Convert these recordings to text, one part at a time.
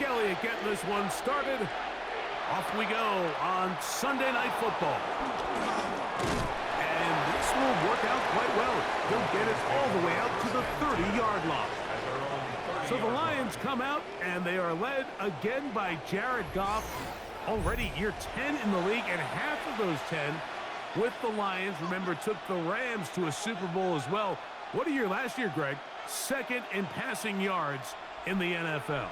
Kelly at getting this one started. Off we go on Sunday Night Football. And this will work out quite well. He'll get it all the way out to the 30-yard line. So the Lions come out, and they are led again by Jared Goff. Already year 10 in the league, and half of those 10 with the Lions. Remember, took the Rams to a Super Bowl as well. What a year last year, Greg. Second in passing yards in the NFL.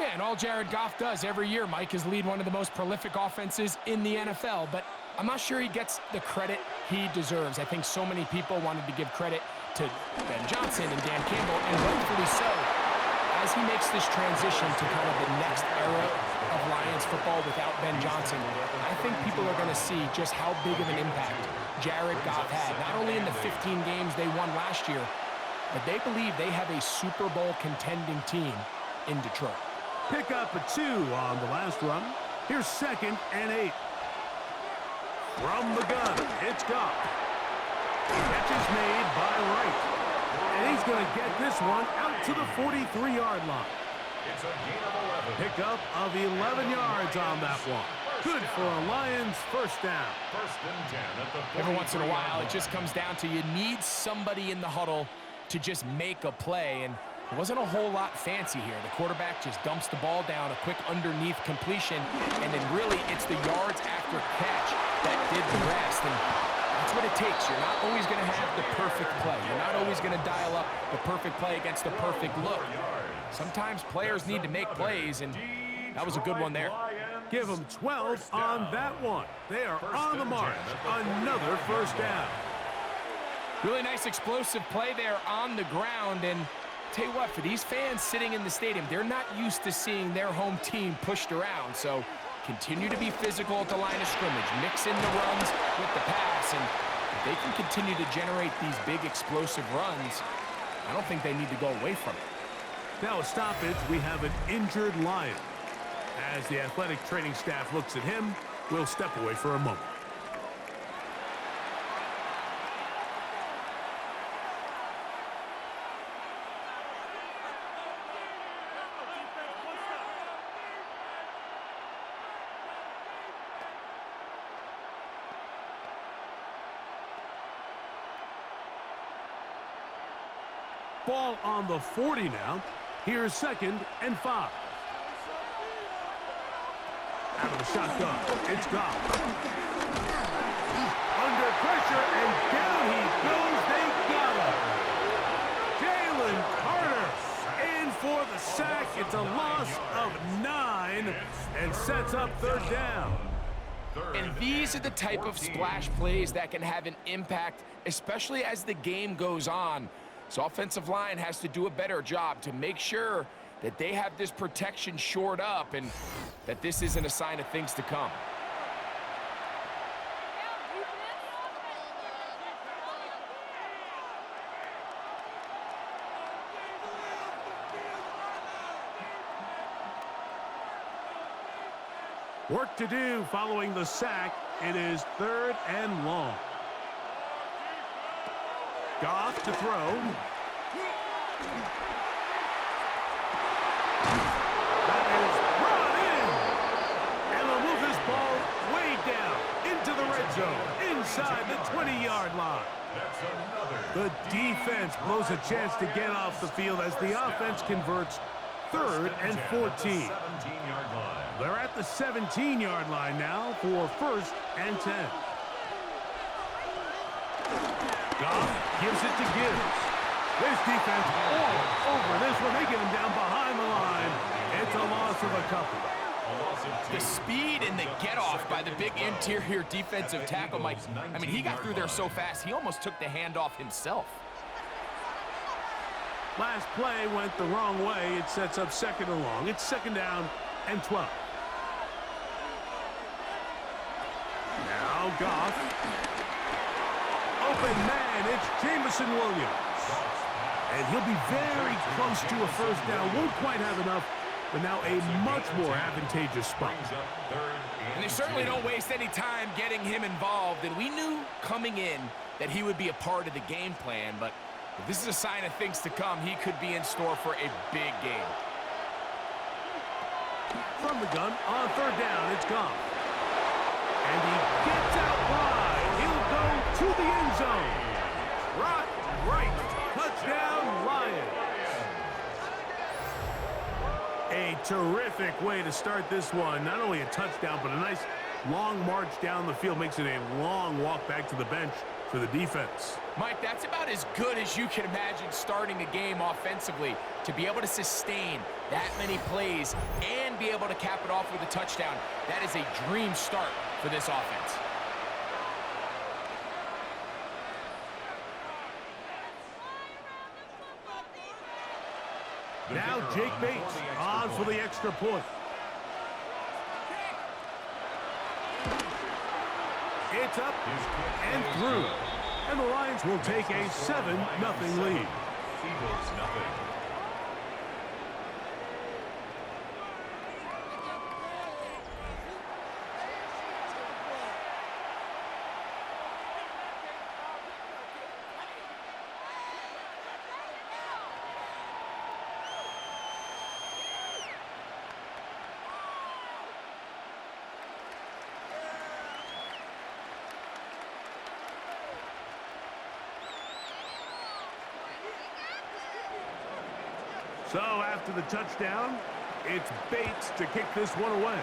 Yeah, and all Jared Goff does every year, Mike, is lead one of the most prolific offenses in the NFL. But I'm not sure he gets the credit he deserves. I think so many people wanted to give credit to Ben Johnson and Dan Campbell, and rightfully so, as he makes this transition to kind of the next era of Lions football without Ben Johnson. I think people are going to see just how big of an impact Jared Goff had, not only in the 15 games they won last year, but they believe they have a Super Bowl contending team in Detroit. Pick up a 2 on the last run. Here's 2nd and 8. From the gun, it's Goff. Catch is made by Wright. And he's going to get this one out to the 43-yard line. It's a gain of 11. Pickup of 11 yards on that one. Good for a Lions first down. First and 10 at the Every once in a while, it just comes down to you need somebody in the huddle to just make a play, and it wasn't a whole lot fancy here. The quarterback just dumps the ball down, a quick underneath completion, and then really it's the yards after catch that did the rest. And that's what it takes. You're not always going to have the perfect play. You're not always going to dial up the perfect play against the perfect look. Sometimes players need to make plays, and that was a good one there. Give them 12 on that one. They are on the march. Another first down. Really nice explosive play there on the ground, and tell you what, for these fans sitting in the stadium, they're not used to seeing their home team pushed around, so continue to be physical at the line of scrimmage, mix in the runs with the pass, and if they can continue to generate these big explosive runs, I don't think they need to go away from it. Now a stoppage, we have an injured Lion. As the athletic training staff looks at him, we'll step away for a moment. Ball on the 40 now. Here's 2nd and 5. Out of the shotgun, it's Goff. Under pressure, and down he goes. They got him. Jalen Carter in for the sack. It's a loss of 9 and sets up 3rd down. And these are the type of splash plays that can have an impact, especially as the game goes on. So offensive line has to do a better job to make sure that they have this protection shored up and that this isn't a sign of things to come. Work to do following the sack. It is 3rd and long. Goff to throw. That is brought in. And they'll move this ball way down into the red zone, inside the 20-yard line. The defense blows a chance to get off the field as the offense converts 3rd and 14. They're at the 17-yard line now for 1st and 10. Goff gives it to Gibbs. This defense all over this one. They get him down behind the line. It's a loss of a couple. The speed and the get-off by the big interior defensive tackle, Mike. I mean, he got through there so fast, he almost took the handoff himself. Last play went the wrong way. It sets up 2nd and long. It's 2nd down and 12. Now Goff. Open man, it's Jamison Williams. And he'll be very close to a first down. Won't quite have enough, but now a much more advantageous spot. And they certainly don't waste any time getting him involved. And we knew coming in that he would be a part of the game plan, but if this is a sign of things to come, he could be in store for a big game. From the gun on third down, it's Goff. And he gets out wide. He'll go to the end zone. Right. Touchdown, Lions. A terrific way to start this one. Not only a touchdown, but a nice long march down the field. Makes it a long walk back to the bench for the defense. Mike, that's about as good as you can imagine starting a game offensively. To be able to sustain that many plays and be able to cap it off with a touchdown, that is a dream start for this offense. Now Jake Bates on for the extra point. It's up and through. And the Lions will take a 7-0 lead. Eagles nothing. So after the touchdown, it's Bates to kick this one away.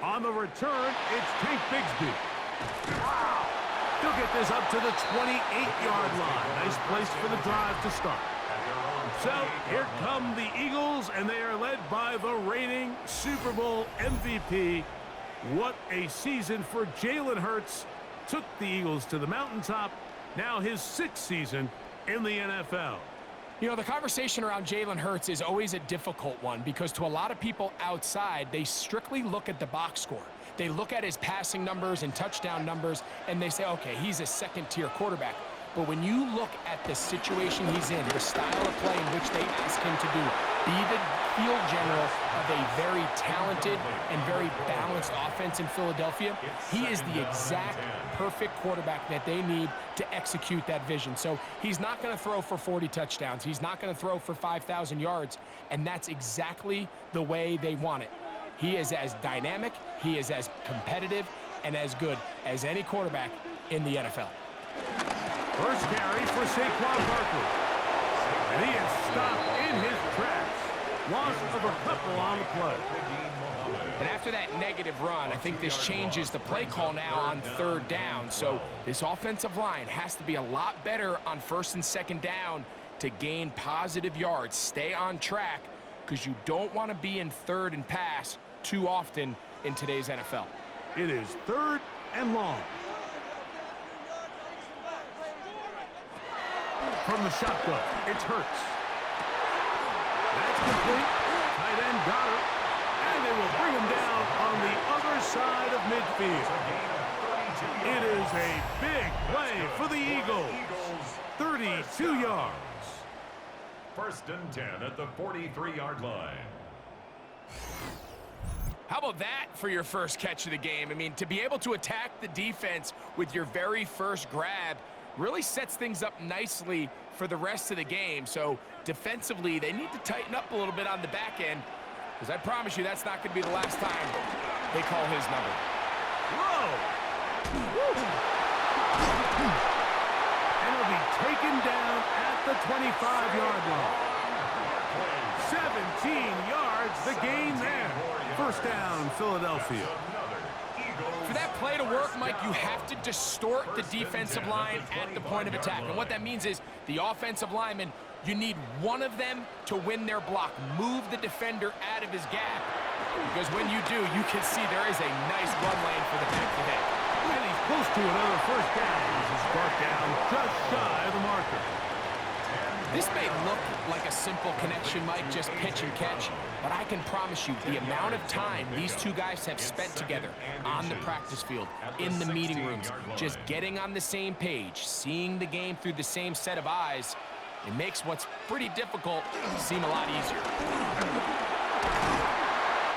On the return, it's Tank Bigsby. He'll get this up to the 28-yard line. Nice place for the drive to start. So here come the Eagles, and they are led by the reigning Super Bowl MVP. What a season for Jalen Hurts. Took the Eagles to the mountaintop. Now his 6th season in the NFL. You know, the conversation around Jalen Hurts is always a difficult one because to a lot of people outside, they strictly look at the box score. They look at his passing numbers and touchdown numbers, and they say, okay, he's a second-tier quarterback. But when you look at the situation he's in, the style of play in which they ask him to do, be the field general of a very talented and very balanced offense in Philadelphia, he is the exact perfect quarterback that they need to execute that vision. So he's not going to throw for 40 touchdowns. He's not going to throw for 5,000 yards, and that's exactly the way they want it. He is as dynamic, he is as competitive, and as good as any quarterback in the NFL. First carry for Saquon Barkley. And he is stopped in his tracks. Loss of a couple on the play. And after that negative run, I think this changes the play call now on third down. So this offensive line has to be a lot better on first and second down to gain positive yards. Stay on track because you don't want to be in third and pass too often in today's NFL. It is 3rd and long. From the shotgun, it's Hurts. That's complete. Tight end got it. And they will bring him down on the other side of midfield. It is a big play for the Eagles. 32 yards. 1st and 10 at the 43-yard line. How about that for your first catch of the game? I mean, to be able to attack the defense with your very first grab really sets things up nicely for the rest of the game. So defensively, they need to tighten up a little bit on the back end, because I promise you that's not going to be the last time they call his number. Whoa! And he'll be taken down at the 25-yard line. 17 yards, the gain there. First down, Philadelphia. For that play to work, Mike, you have to distort the defensive line at the point of attack. And what that means is the offensive lineman, you need one of them to win their block. Move the defender out of his gap. Because when you do, you can see there is a nice run lane for the back to hit. And he's close to another first down. This is brought down just shy of the marker. This may look like a simple connection, Mike, just pitch and catch, but I can promise you the amount of time these two guys have spent together on the practice field, in the meeting rooms, just getting on the same page, seeing the game through the same set of eyes, it makes what's pretty difficult seem a lot easier.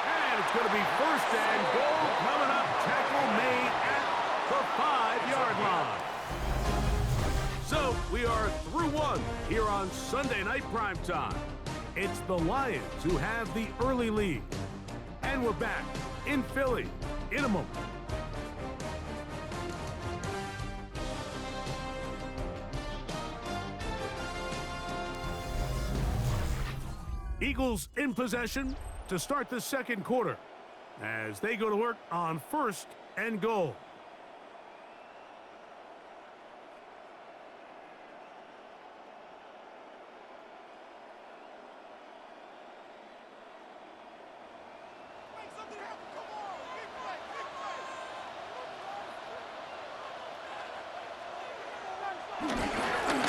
And it's going to be 1st and goal coming up. Tackle made at the 5-yard line. So we are through one here on Sunday Night Primetime. It's the Lions who have the early lead. And we're back in Philly in a moment. Eagles in possession to start the second quarter as they go to work on 1st and goal.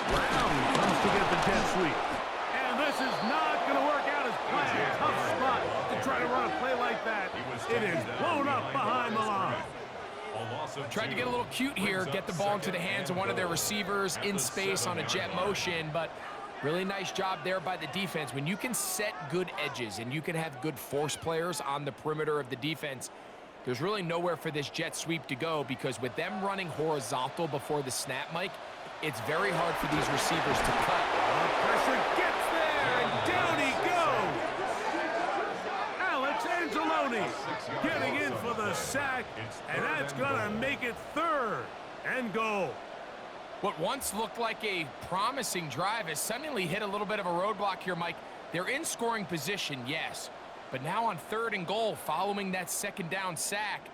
Brown comes to get the jet sweep. And this is not going to work out as planned. Tough spot to try to run a play like that. It is blown up behind the line. Tried to get a little cute here, get the ball into the hands of one of their receivers in space on a jet motion, but really nice job there by the defense. When you can set good edges and you can have good force players on the perimeter of the defense, there's really nowhere for this jet sweep to go, because with them running horizontal before the snap, Mike, it's very hard for these receivers to cut. Pressure gets there, and down he goes. Alex Angeloni getting in for the sack, and that's going to make it 3rd and goal. What once looked like a promising drive has suddenly hit a little bit of a roadblock here, Mike. They're in scoring position, yes, but now on 3rd and goal, following that 2nd down sack,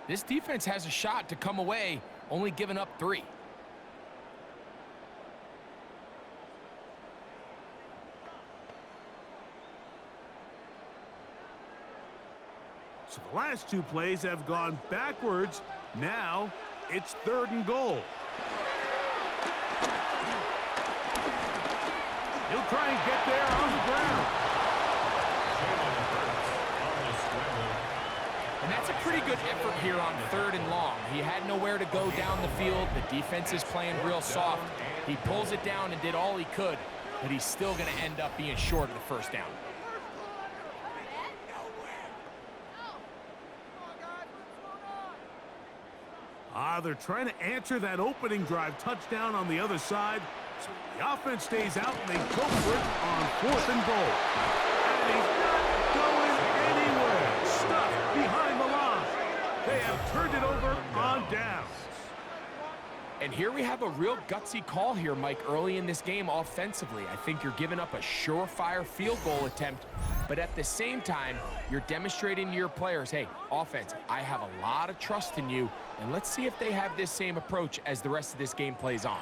this defense has a shot to come away, only giving up 3. So the last 2 plays have gone backwards. Now it's 3rd and goal. He'll try and get there on the ground. And that's a pretty good effort here on 3rd and long. He had nowhere to go down the field. The defense is playing real soft. He pulls it down and did all he could, but he's still going to end up being short of the 1st down. They're trying to answer that opening drive touchdown on the other side. So the offense stays out, and they go for it on 4th and goal. And he's not going anywhere. Stuck behind the line. They have turned it over on downs. And here we have a real gutsy call here, Mike, early in this game offensively. I think you're giving up a surefire field goal attempt, but at the same time, you're demonstrating to your players, hey, offense, I have a lot of trust in you, and let's see if they have this same approach as the rest of this game plays on.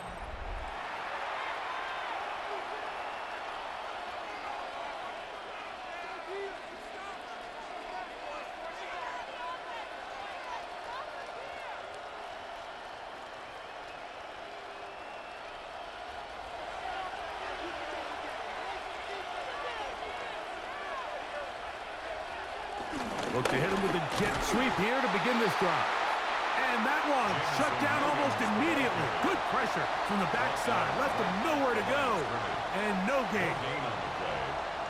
Look to hit him with a jet sweep here to begin this drive. And that one shut down almost immediately. Good pressure from the backside. Left him nowhere to go. And no gain.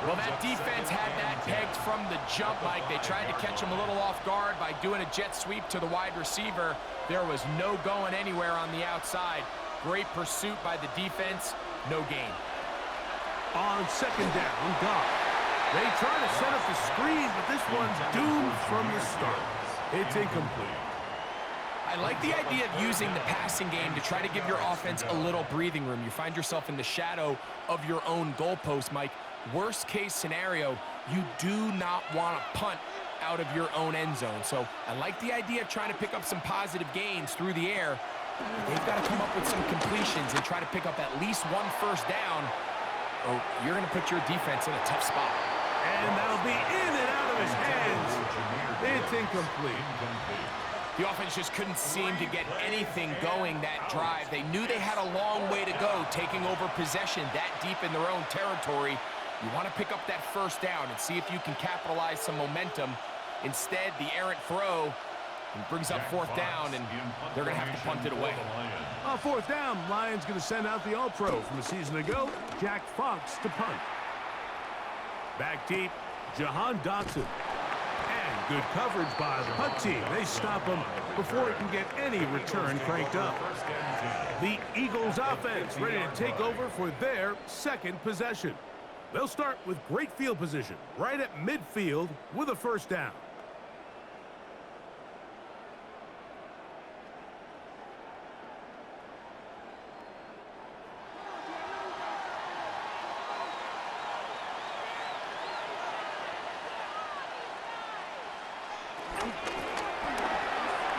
Well, that defense had that pegged from the jump, Mike. They tried to catch him a little off guard by doing a jet sweep to the wide receiver. There was no going anywhere on the outside. Great pursuit by the defense. No gain. On 2nd down, Goff. They try to set up the screen, but this one's doomed from the start. It's incomplete. I like the idea of using the passing game to try to give your offense a little breathing room. You find yourself in the shadow of your own goalpost, Mike. Worst case scenario, you do not want to punt out of your own end zone. So I like the idea of trying to pick up some positive gains through the air. They've got to come up with some completions and try to pick up at least 1 first down, or you're going to put your defense in a tough spot. And that'll be in and out of his hands. It's incomplete. The offense just couldn't seem to get anything going that drive. They knew they had a long way to go, taking over possession that deep in their own territory. You want to pick up that 1st down and see if you can capitalize some momentum. Instead, the errant throw brings up 4th down, and they're going to have to punt it away. On 4th down, Lions going to send out the All-Pro from a season ago, Jack Fox, to punt. Back deep, Jahan Dotson. And good coverage by the punt team. They stop him before he can get any return cranked up. The Eagles offense ready to take over for their 2nd possession. They'll start with great field position right at midfield with a first down.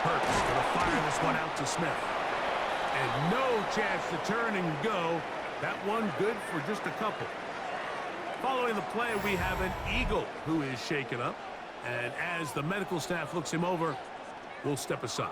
Hurts going to fire this one out to Smith. And no chance to turn and go. That one good for just a couple. Following the play, we have an Eagle who is shaken up. And as the medical staff looks him over, we'll step aside.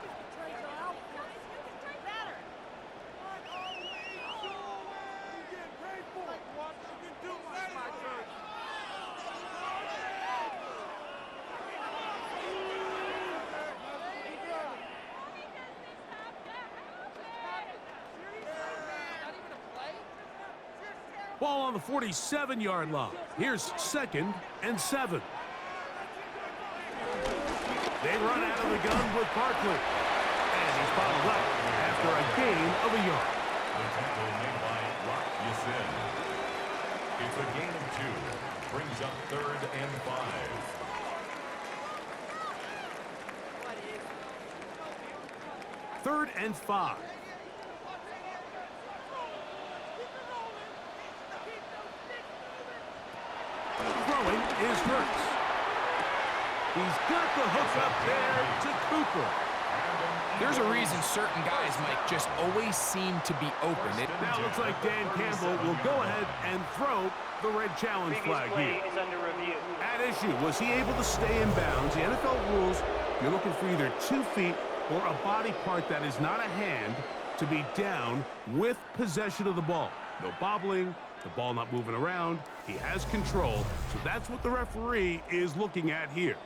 Ball on the 47-yard line. Here's 2nd and 7. They run out of the gun with Barkley. And he's bottled up after a gain of a yard. The tackle made by Rock Yassin. It's a gain of 2. Brings up 3rd and 5. 3rd and 5. Throwing is Hurts. He's got the hook up there to Cooper. There's a reason certain guys, Mike, just always seem to be open. It now looks like Dan Campbell will go ahead and throw the red challenge flag here. Is under review. At issue, was he able to stay in bounds? The NFL rules, you're looking for either 2 feet or a body part that is not a hand to be down with possession of the ball. No bobbling, the ball not moving around. He has control, so that's what the referee is looking at here.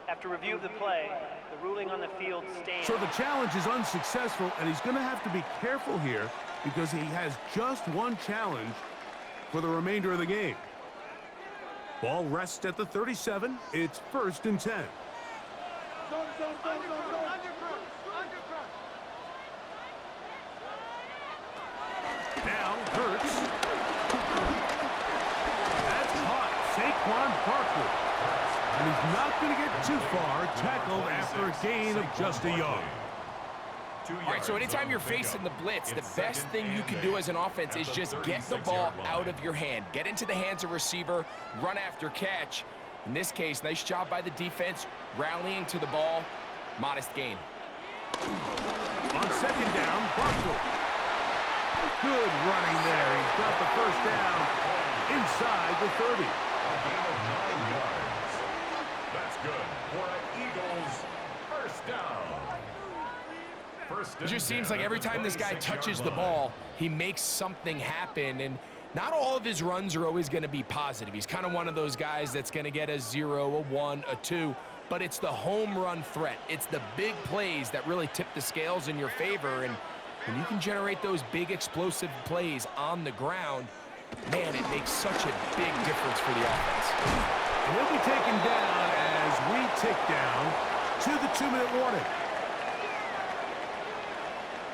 After review of the play, the ruling on the field stands. So the challenge is unsuccessful, and he's going to have to be careful here because he has just one challenge for the remainder of the game. Ball rests at the 37. It's 1st and 10. Now Hurts. That's caught. Saquon Barkley. And he's not going to get too far. Tackled after a gain of just a yard. All right, so anytime you're facing the blitz, the best thing you can do as an offense is just get the ball out of your hand. Get into the hands of receiver, run after catch. In this case, nice job by the defense, rallying to the ball. Modest gain. On 2nd down, Barkley. Good running there. He's got the first down inside the 30. A gain of 9 yards. That's good for an Eagles first down. It just seems like every time this guy touches the ball, he makes something happen, and not all of his runs are always going to be positive. He's kind of one of those guys that's going to get a 0, a 1, a 2, but it's the home run threat. It's the big plays that really tip the scales in your favor, and when you can generate those big explosive plays on the ground, man, it makes such a big difference for the offense. And he'll be taken down as we tick down to the 2-minute warning.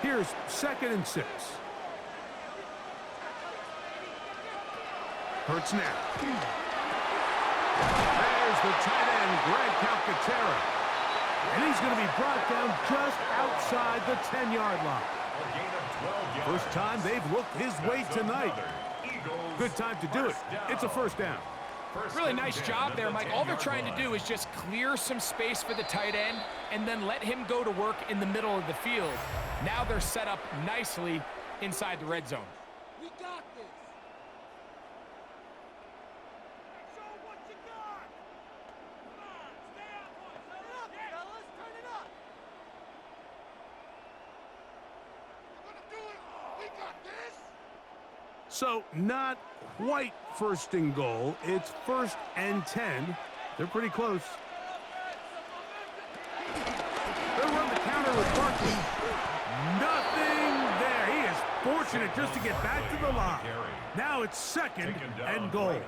Here's 2nd and 6. Hurts now. There's the tight end, Greg Calcaterra. And he's going to be brought down just outside the 10-yard line. First time they've looked his way tonight. Good time to do it. It's a first down. Really nice job there, Mike. All they're trying to do is just clear some space for the tight end and then let him go to work in the middle of the field. Now they're set up nicely inside the red zone. We got this. Show what you got. Come on, stay on point. Turn it up, fellas. Turn it up. We're gonna do it. We got this. So not quite 1st and goal. It's 1st and 10. They're pretty close. They'll run the counter with Barkley. Nothing there. He is fortunate just to get back to the line. Now it's 2nd and goal.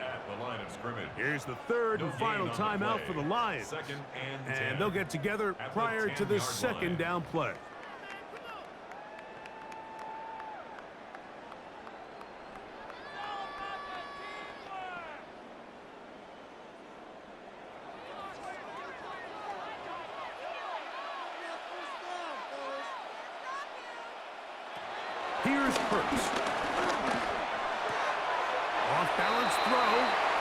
Here's the 3rd and final timeout for the Lions. And they'll get together prior to this 2nd down play. Here's Hurts. Off-balance throw.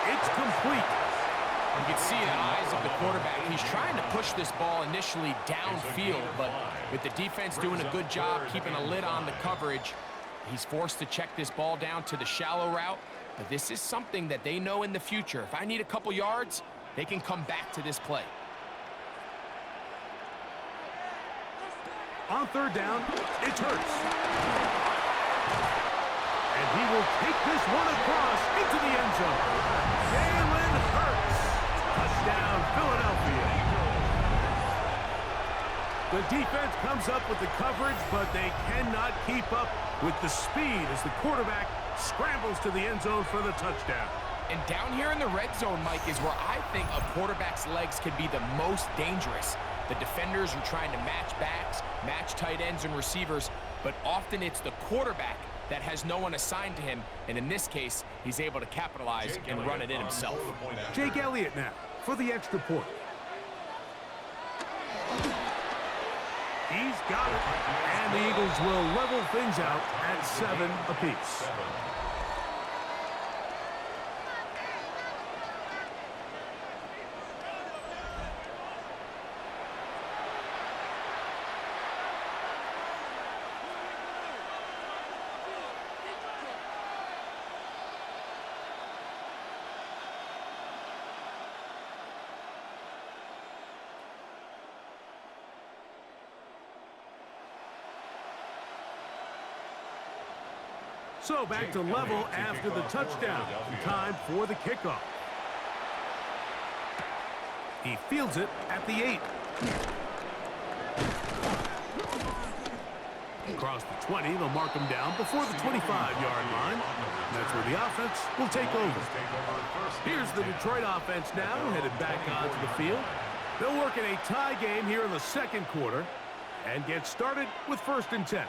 It's complete. You can see in the eyes of the quarterback, he's trying to push this ball initially downfield, but with the defense doing a good job keeping a lid on the coverage, he's forced to check this ball down to the shallow route. But this is something that they know in the future. If I need a couple yards, they can come back to this play. On third down, it's Hurts. And he will take this one across into the end zone. Jalen Hurts. Touchdown, Philadelphia. The defense comes up with the coverage, but they cannot keep up with the speed as the quarterback scrambles to the end zone for the touchdown. And down here in the red zone, Mike, is where I think a quarterback's legs can be the most dangerous. The defenders are trying to match backs, match tight ends and receivers, but often it's the quarterback that has no one assigned to him, and in this case, he's able to capitalize and run it in himself. Jake Elliott now for the extra point. He's got it, and the Eagles will level things out at 7 apiece. So back to level after the touchdown. Time for the kickoff. He fields it at the 8. Across the 20, they'll mark him down before the 25-yard line. That's where the offense will take over. Here's the Detroit offense now, headed back onto the field. They'll work in a tie game here in the second quarter and get started with 1st and 10.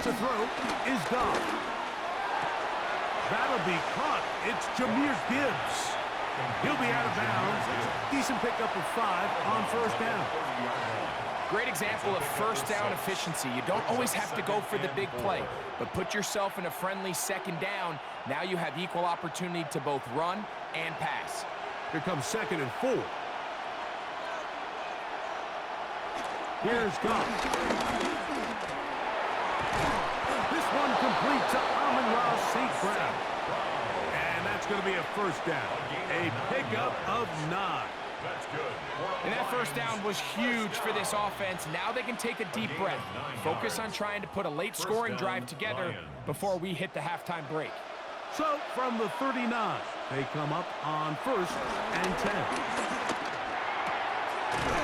To throw is Goff. That'll be caught. It's Jahmyr Gibbs. He'll be out of bounds. Decent pickup of 5 on 1st down. Great example of 1st down efficiency. You don't always have to go for the big play, but put yourself in a friendly 2nd down. Now you have equal opportunity to both run and pass. Here comes 2nd and 4. Here's Goff. This one complete to Amon-Ra St. Brown. And that's going to be a 1st down. A pickup of 9. And that 1st down was huge for this offense. Now they can take a deep breath. Focus on trying to put a late scoring drive together before we hit the halftime break. So from the 39, they come up on 1st and 10.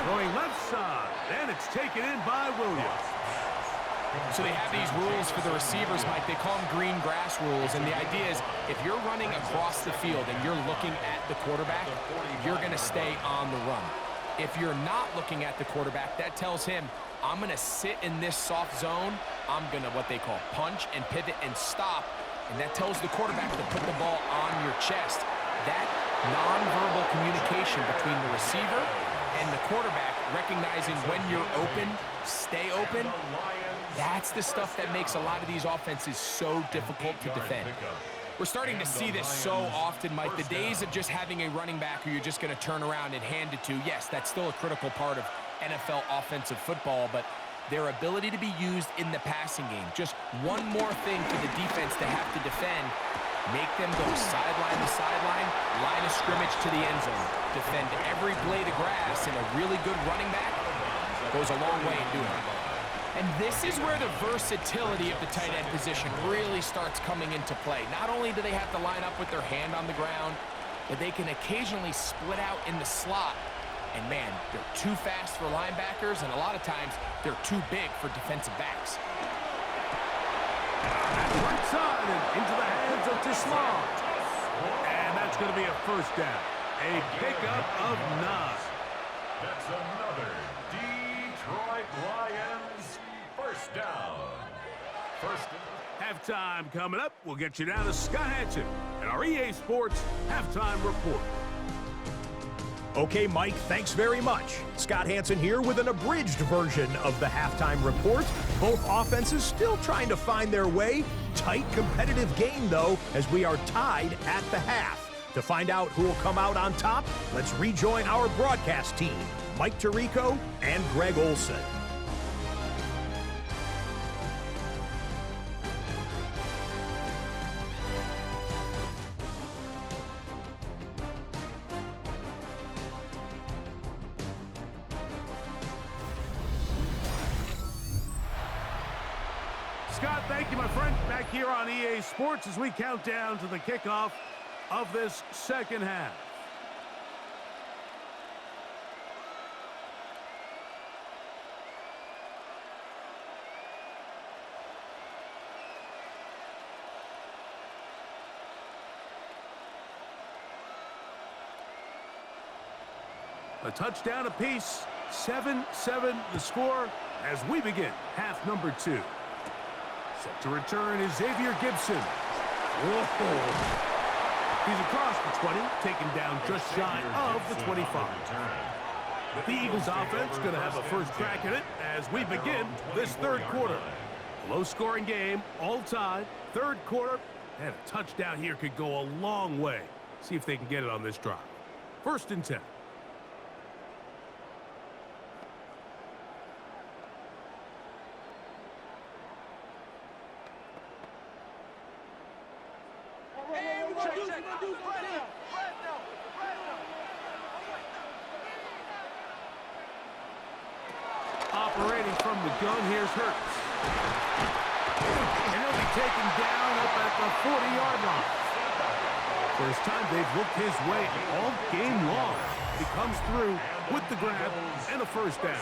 Going left side, and it's taken in by Williams. So they have these rules for the receivers, Mike. They call them green grass rules, and the idea is if you're running across the field and you're looking at the quarterback, you're going to stay on the run. If you're not looking at the quarterback, that tells him, I'm going to sit in this soft zone. I'm going to what they call punch and pivot and stop, and that tells the quarterback to put the ball on your chest. That nonverbal communication between the receiver and the quarterback, recognizing when you're open, stay open, that's the stuff that makes a lot of these offenses so difficult to defend. We're starting to see this so often, Mike. The days of just having a running back who you're just going to turn around and hand it to, yes, that's still a critical part of NFL offensive football, but their ability to be used in the passing game, just one more thing for the defense to have to defend, make them go sideline to sideline, line of scrimmage to the end zone, defend every blade of grass, and a really good running back goes a long way in doing it. And this is where the versatility of the tight end position really starts coming into play. Not only do they have to line up with their hand on the ground, but they can occasionally split out in the slot. And man, they're too fast for linebackers, and a lot of times they're too big for defensive backs. Right side and into the hands of Tislam. And that's going to be a 1st down. A pickup of 9. That's another Detroit Lions 1st down. 1st Halftime coming up. We'll get you down to Scott Hansen and our EA Sports Halftime Report. Okay, Mike, thanks very much. Scott Hansen here with an abridged version of the halftime report. Both offenses still trying to find their way. Tight, competitive game, though, as we are tied at the half. To find out who will come out on top, let's rejoin our broadcast team, Mike Tirico and Greg Olson. Scott, thank you, my friend. Back here on EA Sports as we count down to the kickoff of this second half. A touchdown apiece, 7-7 the score as we begin half number 2. Set to return is Xavier Gibson. Whoa. He's across the 20, taken down just shy of the 25. The Eagles offense going to have a first crack at it as we begin this third quarter. Low-scoring game, all tied, third quarter, and a touchdown here could go a long way. See if they can get it on this drive. 1st and 10. Operating from the gun, here's Hurts. And he'll be taken down up at the 40-yard line. First time they've looked his way all game long. He comes through with the grab and a first down.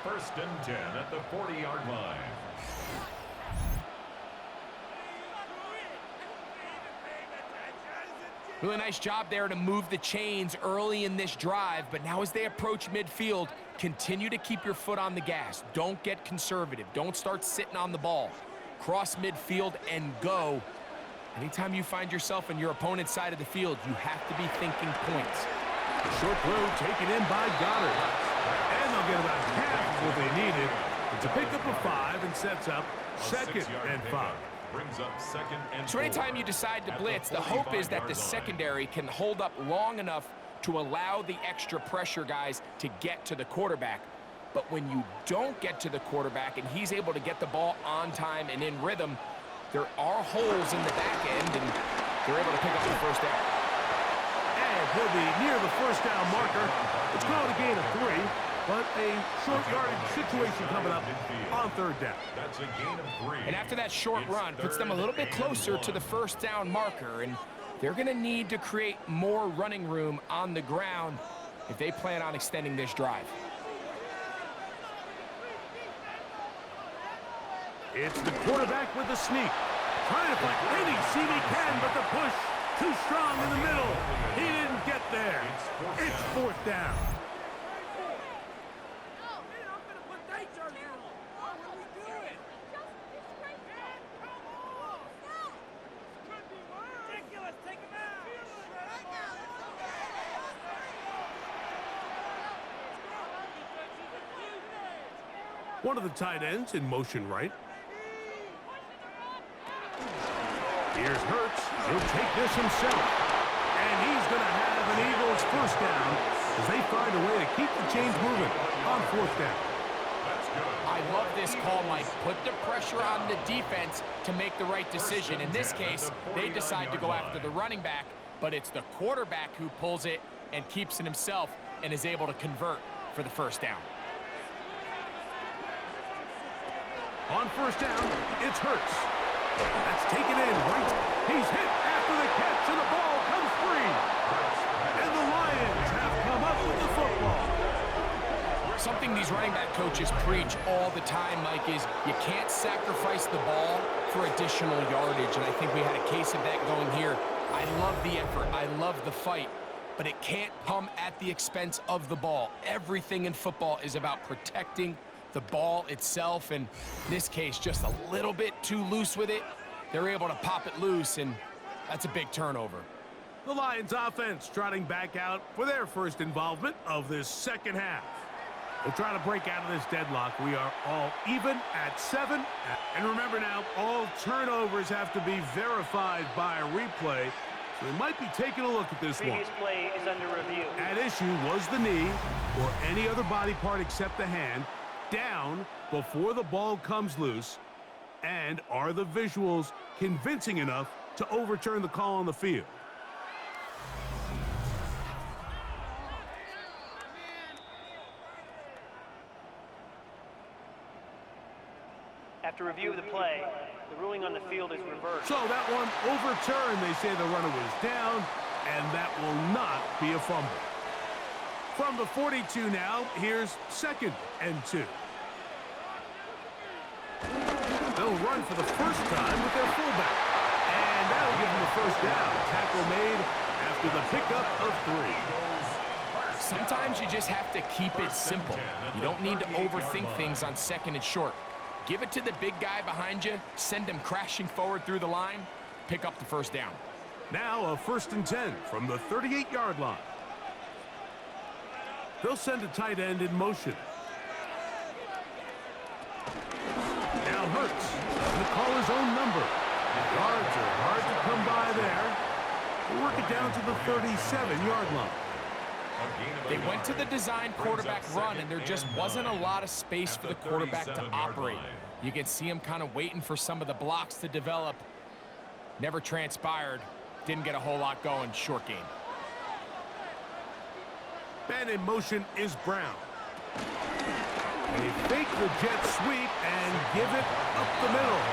1st and 10 at the 40-yard line. Really nice job there to move the chains early in this drive, but now as they approach midfield, continue to keep your foot on the gas. Don't get conservative. Don't start sitting on the ball. Cross midfield and go. Anytime you find yourself on your opponent's side of the field, you have to be thinking points. The short throw taken in by Goddard. And they'll get about half of what they needed. It's a pickup of 5 and sets up 2nd and 5. Brings up 2nd and 4. So anytime you decide to blitz, the hope is that the secondary can hold up long enough to allow the extra pressure guys to get to the quarterback. But when you don't get to the quarterback and he's able to get the ball on time and in rhythm, there are holes in the back end, and they're able to pick up the first down. And he'll be near the first down marker. It's called a gain of 3, but a short yardage situation coming up on 3rd down. That's a gain of 3. And after that short run, puts them a little bit closer to the first down marker, and they're going to need to create more running room on the ground if they plan on extending this drive. It's the quarterback with the sneak. Trying to find any seam he can, but the push too strong in the middle. He didn't get there. It's 4th down. One of the tight ends in motion right. Here's Hurts. He'll take this himself. And he's going to have an Eagles first down as they find a way to keep the chains moving on 4th down. I love this call, Mike. Put the pressure on the defense to make the right decision. In this case, they decide to go after the running back, but it's the quarterback who pulls it and keeps it himself and is able to convert for the first down. On 1st down, it's Hurts. That's taken in right. He's hit after the catch, and the ball comes free. And the Lions have come up with the football. Something these running back coaches preach all the time, Mike, is you can't sacrifice the ball for additional yardage, and I think we had a case of that going here. I love the effort. I love the fight, but it can't come at the expense of the ball. Everything in football is about protecting the ball itself, and in this case, just a little bit too loose with it. They're able to pop it loose, and that's a big turnover. The Lions offense trotting back out for their first involvement of this second half. They'll try to break out of this deadlock. We are all even at 7. And remember now, all turnovers have to be verified by a replay. So we might be taking a look at this one. Previous play is under review. At issue was the knee or any other body part except the hand down before the ball comes loose. And are the visuals convincing enough to overturn the call on the field? After review of the play, the ruling on the field is reversed. So that one overturned. They say the runner was down, and that will not be a fumble. From the 42 now, here's 2nd and 2. They'll run for the first time with their fullback. And that'll give them the first down. Tackle made after the pickup of 3. Sometimes you just have to keep it simple. You don't need to overthink things on 2nd and short. Give it to the big guy behind you, send him crashing forward through the line, pick up the first down. Now a 1st and 10 from the 38-yard line. They'll send a tight end in motion. Now Hurts, the caller's own number. Yards are hard to come by there. We'll work it down to the 37-yard line. They went to the design quarterback run, and there just wasn't a lot of space for the quarterback to operate. You can see him kind of waiting for some of the blocks to develop. Never transpired. Didn't get a whole lot going. Short game. Man in motion is Brown. They fake the jet sweep and give it up the middle.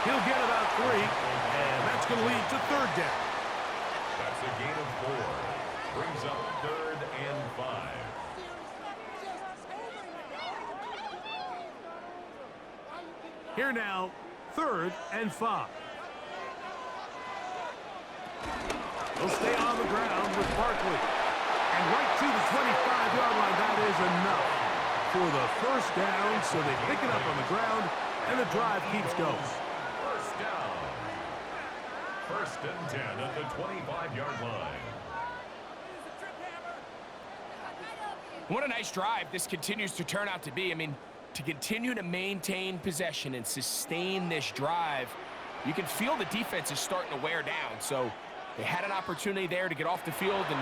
He'll get about 3, and that's going to lead to 3rd down. That's a gain of 4. Brings up 3rd and 5. Here now, 3rd and 5. They'll stay on the ground with Barkley. And right to the 25-yard line, that is enough for the first down. So they pick it up on the ground, and the drive keeps going. First down. 1st and 10 at the 25-yard line. What a nice drive this continues to turn out to be. I mean, to continue to maintain possession and sustain this drive, you can feel the defense is starting to wear down. So they had an opportunity there to get off the field and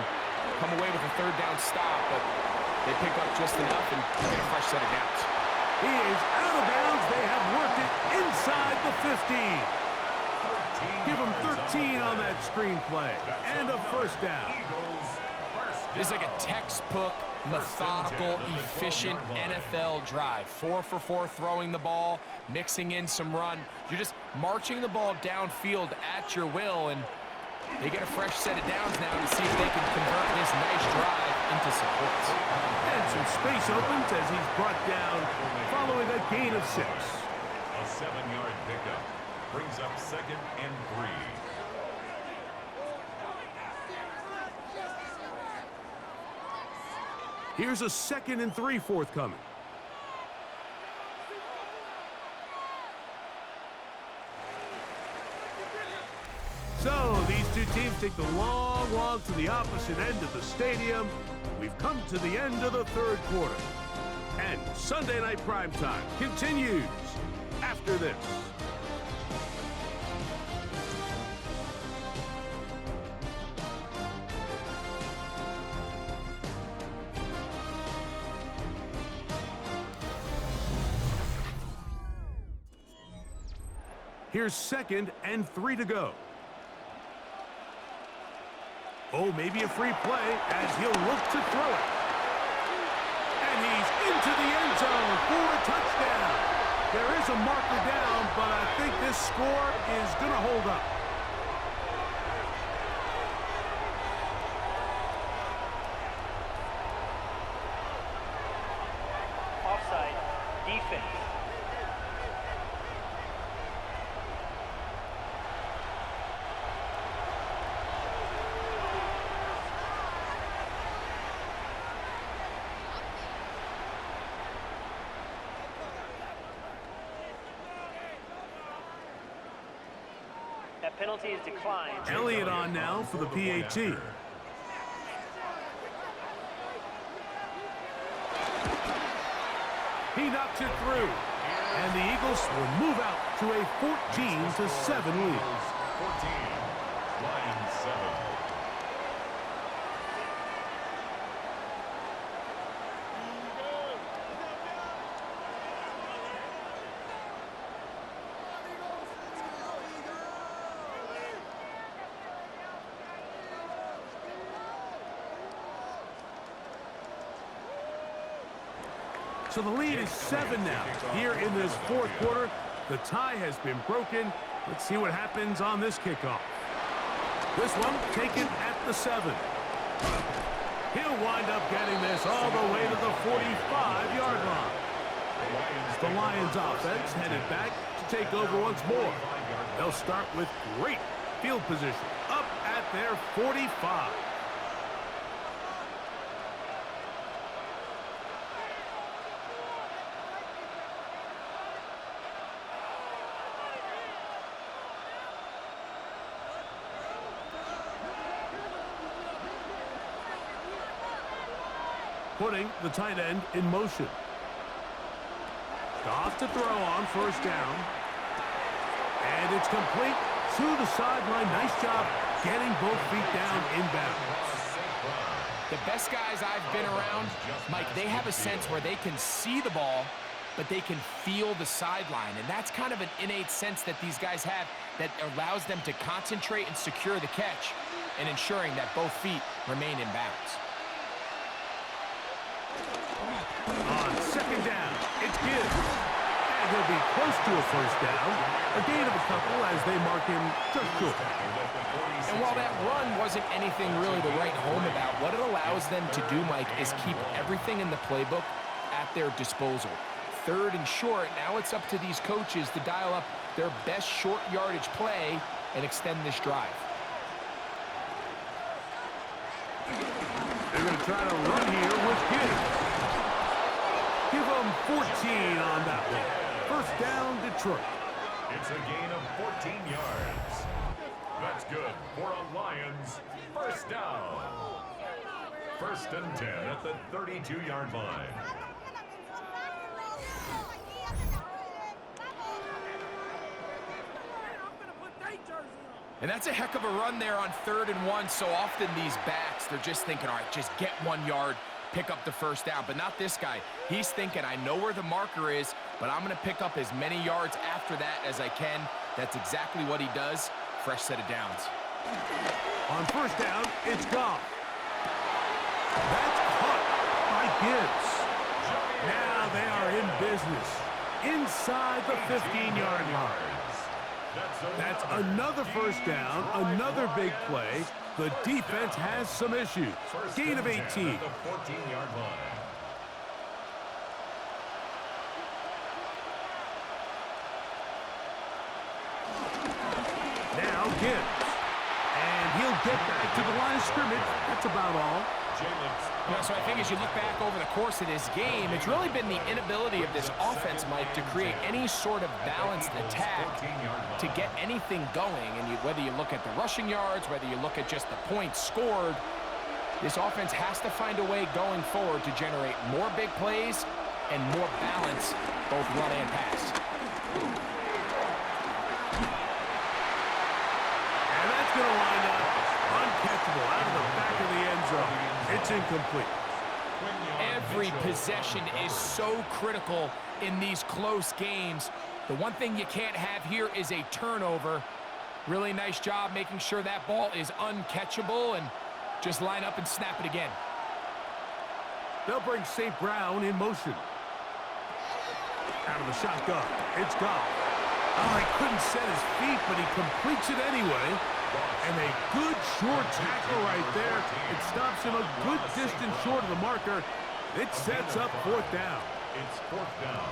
come away with a 3rd down stop, but they pick up just enough and get a fresh set of downs. He is out of bounds. They have worked it inside the 15. Give him 13 on that screenplay and a first down. This is like a textbook, methodical, efficient NFL drive. 4 for 4 throwing the ball, mixing in some run. You're just marching the ball downfield at your will, and they get a fresh set of downs now to see if they can convert this nice drive into supports. And some space opens as he's brought down following a gain of 6. A 7-yard pickup brings up 2nd and 3. Here's a 2nd and 3 forthcoming. So these two teams take the long walk to the opposite end of the stadium. We've come to the end of the 3rd quarter. And Sunday Night Primetime continues after this. Here's 2nd and 3 to go. Oh, maybe a free play as he'll look to throw it. And he's into the end zone for a touchdown. There is a marker down, but I think this score is going to hold up. Offside. Defense. That penalty is declined. Elliott on now for the PAT. He knocks it through. And the Eagles will move out to a 14-7 lead. 14, Lions 7. So the lead is 7 now. Here in this fourth quarter, the tie has been broken. Let's see what happens on this kickoff. This one taken at the 7. He'll wind up getting this all the way to the 45-yard line. The Lions offense headed back to take over once more. They'll start with great field position up at their 45. Putting the tight end in motion. Goff to throw on first down. And it's complete to the sideline. Nice job getting both feet down inbounds. The best guys I've been around, Mike, they have a sense where they can see the ball, but they can feel the sideline. And that's kind of an innate sense that these guys have that allows them to concentrate and secure the catch and ensuring that both feet remain in bounds. On second down, it's Gibbs. And he'll be close to a first down. A gain of a couple as they mark him just short. And while that run wasn't anything really to write home about, what it allows them to do, Mike, is keep everything in the playbook at their disposal. Third and short, now it's up to these coaches to dial up their best short yardage play and extend this drive. They're going to try to run here with Gibbs. Give them 14 on that one. First down, Detroit. It's a gain of 14 yards. That's good for a Lions first down. First and 10 at the 32-yard line. And that's a heck of a run there on 3rd and 1. So often these backs, they're just thinking, all right, just get 1 yard, pick up the first down. But not this guy. He's thinking, I know where the marker is, but I'm going to pick up as many yards after that as I can. That's exactly what he does. Fresh set of downs. On first down, it's Goff. That's caught by Gibbs. Now they are in business inside the 15-yard line. That's another first down, another big play. The defense has some issues. Gain of 18. The 14-yard line. Now Gibbs. And he'll get back to the line of scrimmage. That's about all. So I think as you look back over the course of this game, it's really been the inability of this offense, Mike, to create any sort of balanced attack to get anything going. And whether you look at the rushing yards, whether you look at just the points scored, this offense has to find a way going forward to generate more big plays and more balance, both run and pass. And that's going to wind up uncatchable out of the back of the end zone. It's incomplete. Every possession is so critical in these close games. The one thing you can't have here is a turnover. Really nice job making sure that ball is uncatchable and just line up and snap it again. They'll bring St. Brown in motion. Out of the shotgun, it's Goff. Oh, he couldn't set his feet, but he completes it anyway. And a good short tackle right there. It stops him a good distance short of the marker. It sets up fourth down. It's fourth down.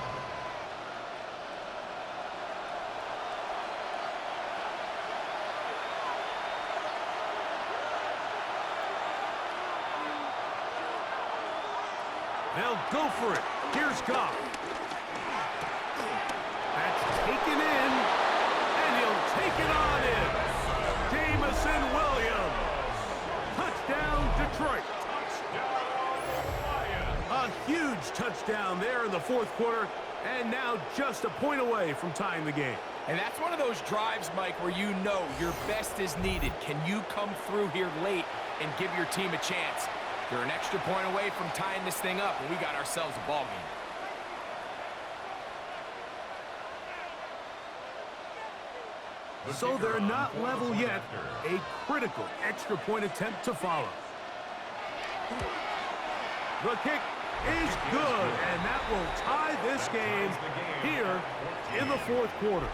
They'll go for it. Here's Goff. That's taken in, and he'll take it on in. Huge touchdown there in the fourth quarter, and now just a point away from tying the game. And that's one of those drives, Mike, where you know your best is needed. Can you come through here late and give your team a chance? You're an extra point away from tying this thing up, and we got ourselves a ball game. So they're not level yet. A critical extra point attempt to follow. The kick is good, and that will tie this game here in the fourth quarter.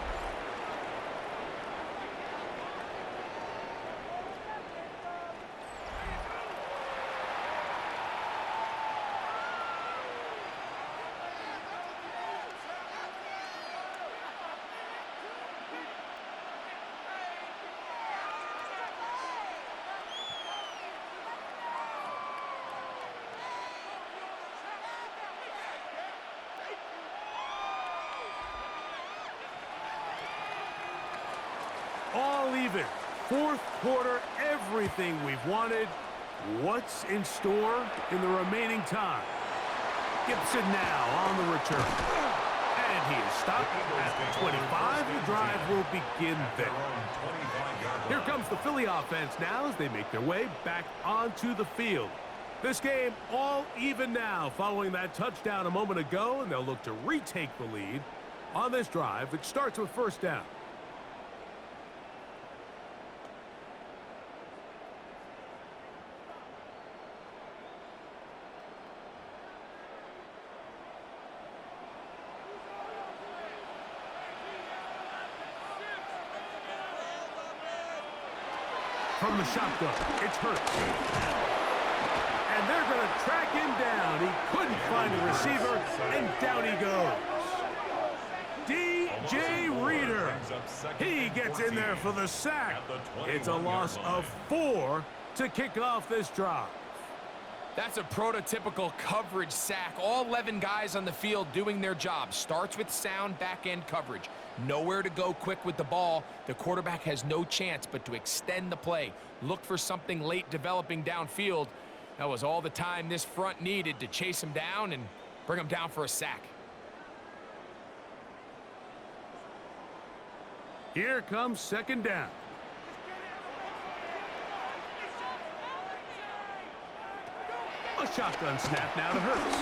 All even. Fourth quarter, everything we've wanted. What's in store in the remaining time? Gibson now on the return. And he is stopped at the 25. The drive will begin there. Here comes the Philly offense now as they make their way back onto the field. This game all even now following that touchdown a moment ago, and they'll look to retake the lead on this drive, which starts with first down. From the shotgun, it's Hurts. And they're going to track him down. He couldn't find the receiver, and down he goes. DJ Reader. He gets in there for the sack. It's a loss of 4 to kick off this drive. That's a prototypical coverage sack. All 11 guys on the field doing their job. Starts with sound back-end coverage. Nowhere to go quick with the ball. The quarterback has no chance but to extend the play. Look for something late developing downfield. That was all the time this front needed to chase him down and bring him down for a sack. Here comes second down. A shotgun snap now to Hurts.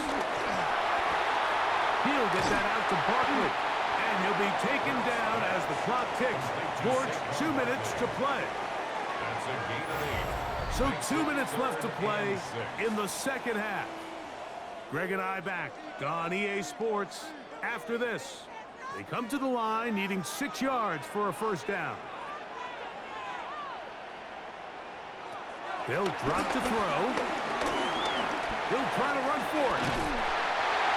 He'll get that out to Barkley. And he'll be taken down as the clock ticks towards 2 minutes to play. So 2 minutes left to play in the second half. Greg and I back on EA Sports. After this, they come to the line needing 6 yards for a first down. They'll drop to throw. He'll try to run for it.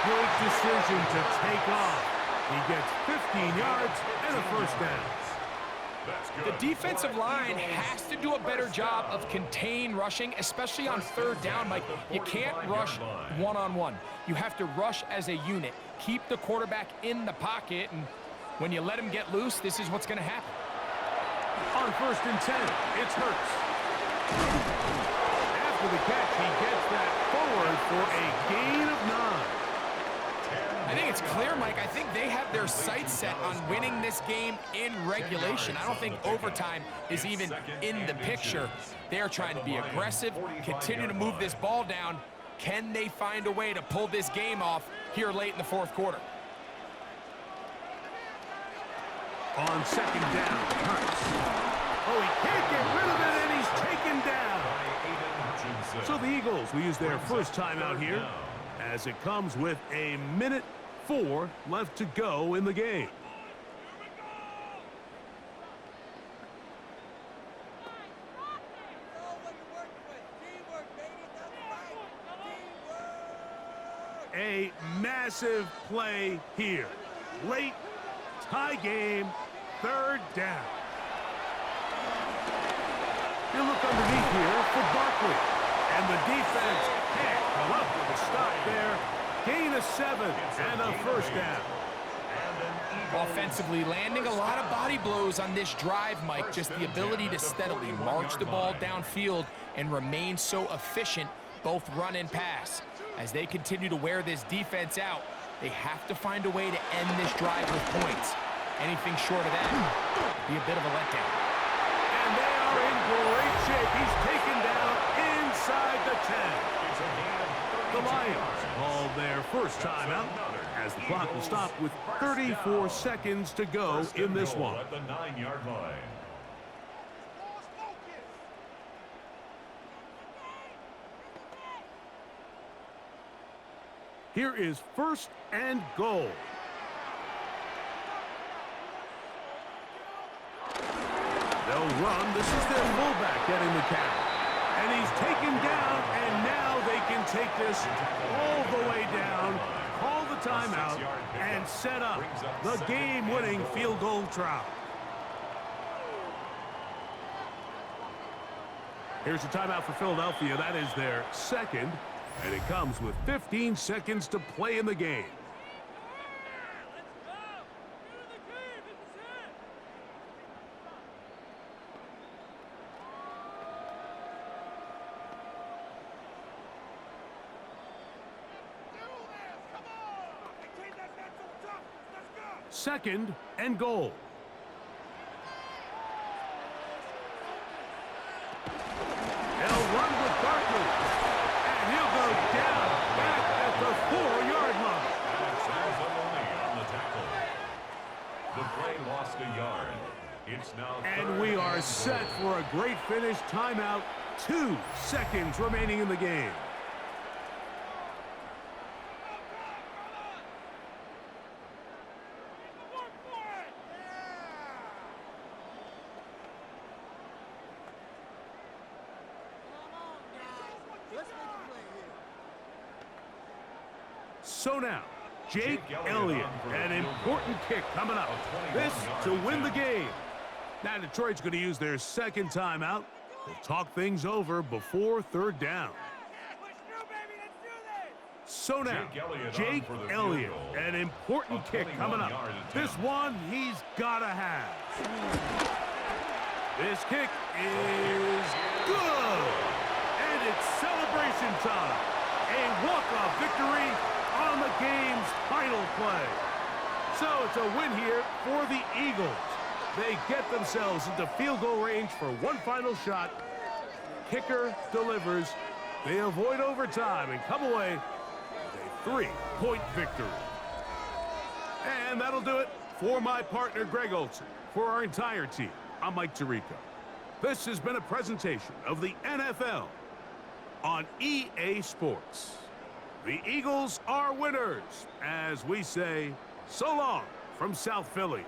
Good decision to take off. He gets 15 yards and a first down. The defensive line has to do a better job of contain rushing, especially on third down, Mike. You can't rush one-on-one. You have to rush as a unit. Keep the quarterback in the pocket, and when you let him get loose, this is what's going to happen. On 1st and 10, it's Hurts. After the catch, he gets that forward for a gain of 9. I think it's clear, Mike. I think they have their sights set on winning this game in regulation. I don't think overtime is even in the picture. They're trying to be aggressive, continue to move this ball down. Can they find a way to pull this game off here late in the fourth quarter? On second down, Hurts. Oh, he can't get rid of it, and he's taken down. So the Eagles will use their first timeout here as it comes with a minute 4 left to go in the game. A massive play here. Late, tie game, third down. You look underneath here for Barkley. And the defense can't come up with a stop there. Gain of 7 and a first down. Offensively, landing a lot of body blows on this drive, Mike. Just the ability to steadily march the ball downfield and remain so efficient, both run and pass. As they continue to wear this defense out, they have to find a way to end this drive with points. Anything short of that would be a bit of a letdown. And they are in great shape. He's taken down inside the 10. The Lions called their first timeout as the clock will stop with 34 seconds to go in this one. At the 9-yard line. Here is first and goal. They'll run. This is their fullback getting the count. And he's taken down, and now they can take this all the way down, call the timeout, and set up the game-winning field goal try. Here's a timeout for Philadelphia. That is their second, and it comes with 15 seconds to play in the game. Second and goal. They'll run with Barkley. And he'll go down back at the 4-yard line. Only on the tackle. The play lost a yard. It's now And we are set for a great finish. Timeout. 2 seconds remaining in the game. So now, Jake Elliott, an important kick coming up. This to win the game. Now Detroit's going to use their second timeout. They'll talk things over before third down. So now, Jake Elliott, an important kick coming up. This one he's got to have. This kick is good. And it's celebration time. A walk-off victory on the game's final play. So it's a win here for the Eagles. They get themselves into field goal range for one final shot. Kicker delivers. They avoid overtime and come away with a 3-point victory. And that'll do it for my partner, Greg Olson. For our entire team, I'm Mike Tirico. This has been a presentation of the NFL on EA Sports. The Eagles are winners, as we say, so long from South Philly.